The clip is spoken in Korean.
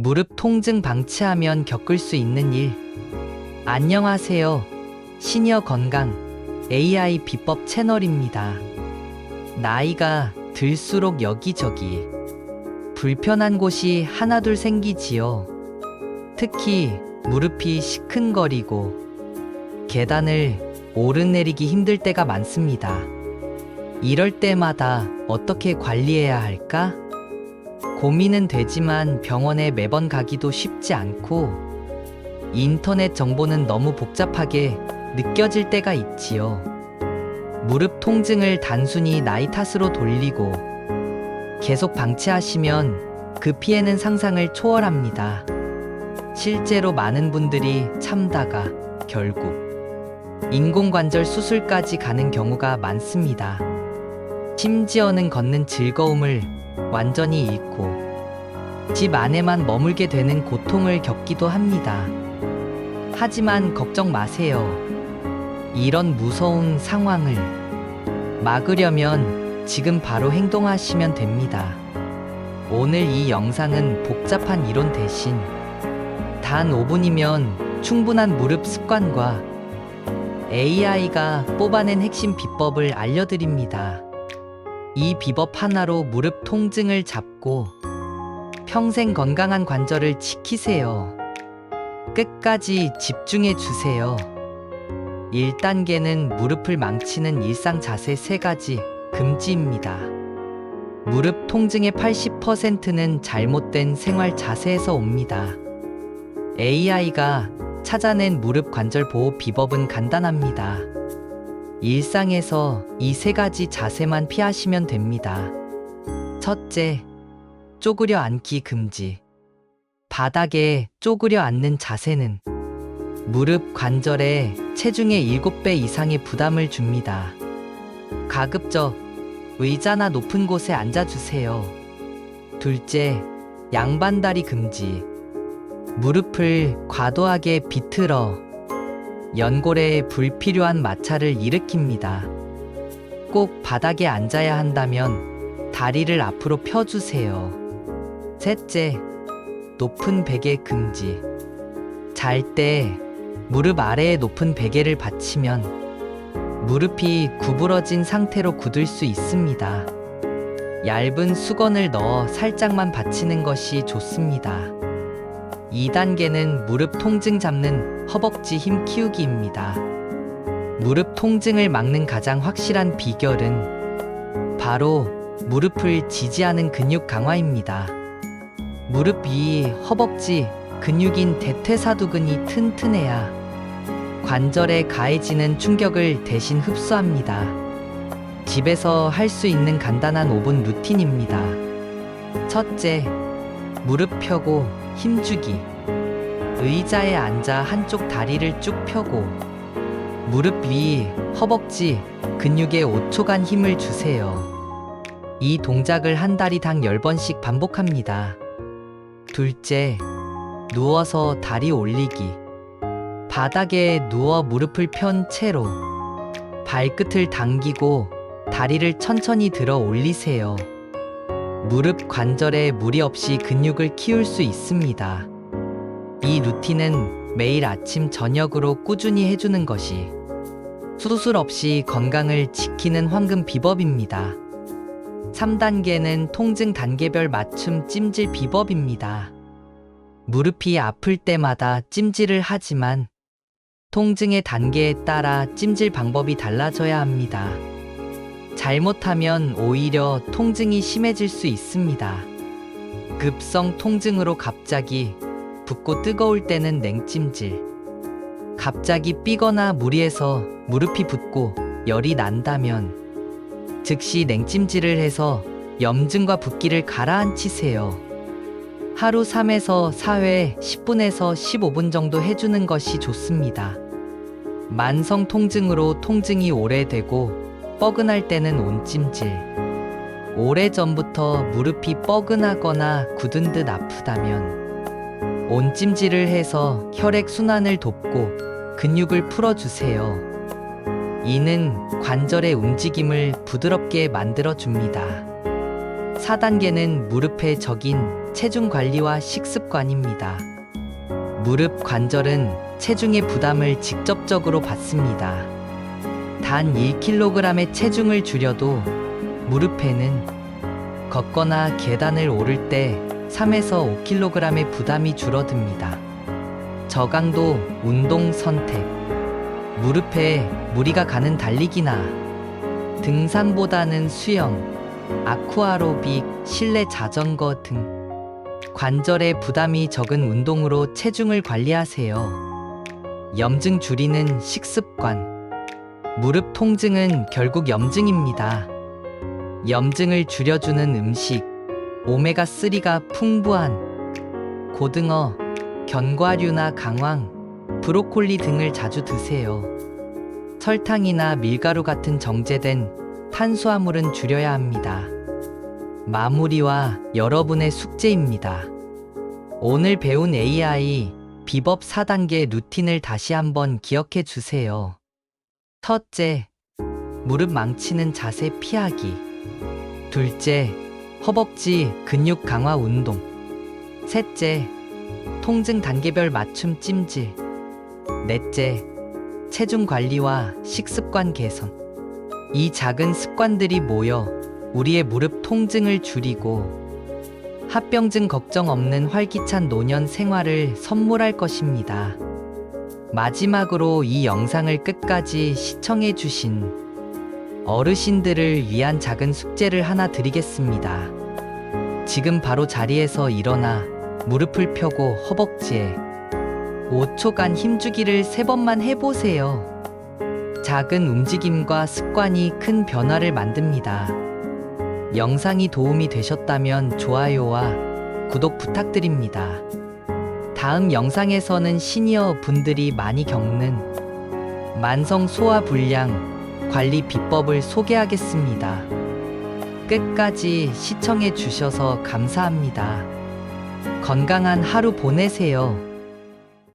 무릎 통증 방치하면 겪을 수 있는 일. 안녕하세요. 시니어 건강 AI 비법 채널입니다. 나이가 들수록 여기저기 불편한 곳이 하나둘 생기지요. 특히 무릎이 시큰거리고 계단을 오르내리기 힘들 때가 많습니다. 이럴 때마다 어떻게 관리해야 할까? 고민은 되지만 병원에 매번 가기도 쉽지 않고 인터넷 정보는 너무 복잡하게 느껴질 때가 있지요. 무릎 통증을 단순히 나이 탓으로 돌리고 계속 방치하시면 그 피해는 상상을 초월합니다. 실제로 많은 분들이 참다가 결국 인공관절 수술까지 가는 경우가 많습니다. 심지어는 걷는 즐거움을 완전히 잃고 집 안에만 머물게 되는 고통을 겪기도 합니다. 하지만 걱정 마세요. 이런 무서운 상황을 막으려면 지금 바로 행동하시면 됩니다. 오늘 이 영상은 복잡한 이론 대신 단 5분이면 충분한 무릎 습관과 AI가 뽑아낸 핵심 비법을 알려드립니다. 이 비법 하나로 무릎 통증을 잡고 평생 건강한 관절을 지키세요. 끝까지 집중해 주세요. 1단계는 무릎을 망치는 일상 자세 3가지 금지입니다. 무릎 통증의 80%는 잘못된 생활 자세에서 옵니다. AI가 찾아낸 무릎 관절 보호 비법은 간단합니다. 일상에서 이 3가지 자세만 피하시면 됩니다. 첫째, 쪼그려 앉기 금지. 바닥에 쪼그려 앉는 자세는 무릎 관절에 체중의 7배 이상의 부담을 줍니다. 가급적 의자나 높은 곳에 앉아주세요. 둘째, 양반다리 금지. 무릎을 과도하게 비틀어 연골에 불필요한 마찰을 일으킵니다. 꼭 바닥에 앉아야 한다면 다리를 앞으로 펴주세요. 셋째, 높은 베개 금지. 잘 때 무릎 아래에 높은 베개를 받치면 무릎이 구부러진 상태로 굳을 수 있습니다. 얇은 수건을 넣어 살짝만 받치는 것이 좋습니다. 2단계는 무릎 통증 잡는 허벅지 힘 키우기입니다. 무릎 통증을 막는 가장 확실한 비결은 바로 무릎을 지지하는 근육 강화입니다. 무릎 위 허벅지 근육인 대퇴사두근이 튼튼해야 관절에 가해지는 충격을 대신 흡수합니다. 집에서 할 수 있는 간단한 5분 루틴입니다. 첫째, 무릎 펴고 힘주기. 의자에 앉아 한쪽 다리를 쭉 펴고 무릎 위 허벅지 근육에 5초간 힘을 주세요. 이 동작을 한 다리당 10번씩 반복합니다. 둘째, 누워서 다리 올리기. 바닥에 누워 무릎을 편 채로 발끝을 당기고 다리를 천천히 들어 올리세요. 무릎 관절에 무리 없이 근육을 키울 수 있습니다. 이 루틴은 매일 아침 저녁으로 꾸준히 해주는 것이 수술 없이 건강을 지키는 황금 비법입니다. 3단계는 통증 단계별 맞춤 찜질 비법입니다. 무릎이 아플 때마다 찜질을 하지만 통증의 단계에 따라 찜질 방법이 달라져야 합니다. 잘못하면 오히려 통증이 심해질 수 있습니다. 급성 통증으로 갑자기 붓고 뜨거울 때는 냉찜질. 갑자기 삐거나 무리해서 무릎이 붓고 열이 난다면 즉시 냉찜질을 해서 염증과 붓기를 가라앉히세요. 하루 3에서 4회 10분에서 15분 정도 해주는 것이 좋습니다. 만성 통증으로 통증이 오래되고 뻐근할 때는 온찜질. 오래전부터 무릎이 뻐근하거나 굳은 듯 아프다면 온찜질을 해서 혈액순환을 돕고 근육을 풀어주세요. 이는 관절의 움직임을 부드럽게 만들어줍니다. 4단계는 무릎에 적인 체중 관리와 식습관입니다. 무릎 관절은 체중의 부담을 직접적으로 받습니다. 단 1kg의 체중을 줄여도 무릎에는 걷거나 계단을 오를 때 3에서 5kg의 부담이 줄어듭니다. 저강도 운동 선택. 무릎에 무리가 가는 달리기나 등산보다는 수영, 아쿠아로빅, 실내 자전거 등 관절에 부담이 적은 운동으로 체중을 관리하세요. 염증 줄이는 식습관. 무릎 통증은 결국 염증입니다. 염증을 줄여주는 음식. 오메가3가 풍부한 고등어, 견과류나 강황, 브로콜리 등을 자주 드세요. 설탕이나 밀가루 같은 정제된 탄수화물은 줄여야 합니다. 마무리와 여러분의 숙제입니다. 오늘 배운 AI 비법 4단계 루틴을 다시 한번 기억해 주세요. 첫째, 무릎 망치는 자세 피하기. 둘째, 허벅지 근육 강화 운동. 셋째, 통증 단계별 맞춤 찜질. 넷째, 체중 관리와 식습관 개선. 이 작은 습관들이 모여 우리의 무릎 통증을 줄이고 합병증 걱정 없는 활기찬 노년 생활을 선물할 것입니다. 마지막으로 이 영상을 끝까지 시청해 주신 어르신들을 위한 작은 숙제를 하나 드리겠습니다. 지금 바로 자리에서 일어나 무릎을 펴고 허벅지에 5초간 힘주기를 3번만 해보세요. 작은 움직임과 습관이 큰 변화를 만듭니다. 영상이 도움이 되셨다면 좋아요와 구독 부탁드립니다. 다음 영상에서는 시니어 분들이 많이 겪는 만성 소화불량 관리 비법을 소개하겠습니다. 끝까지 시청해 주셔서 감사합니다. 건강한 하루 보내세요.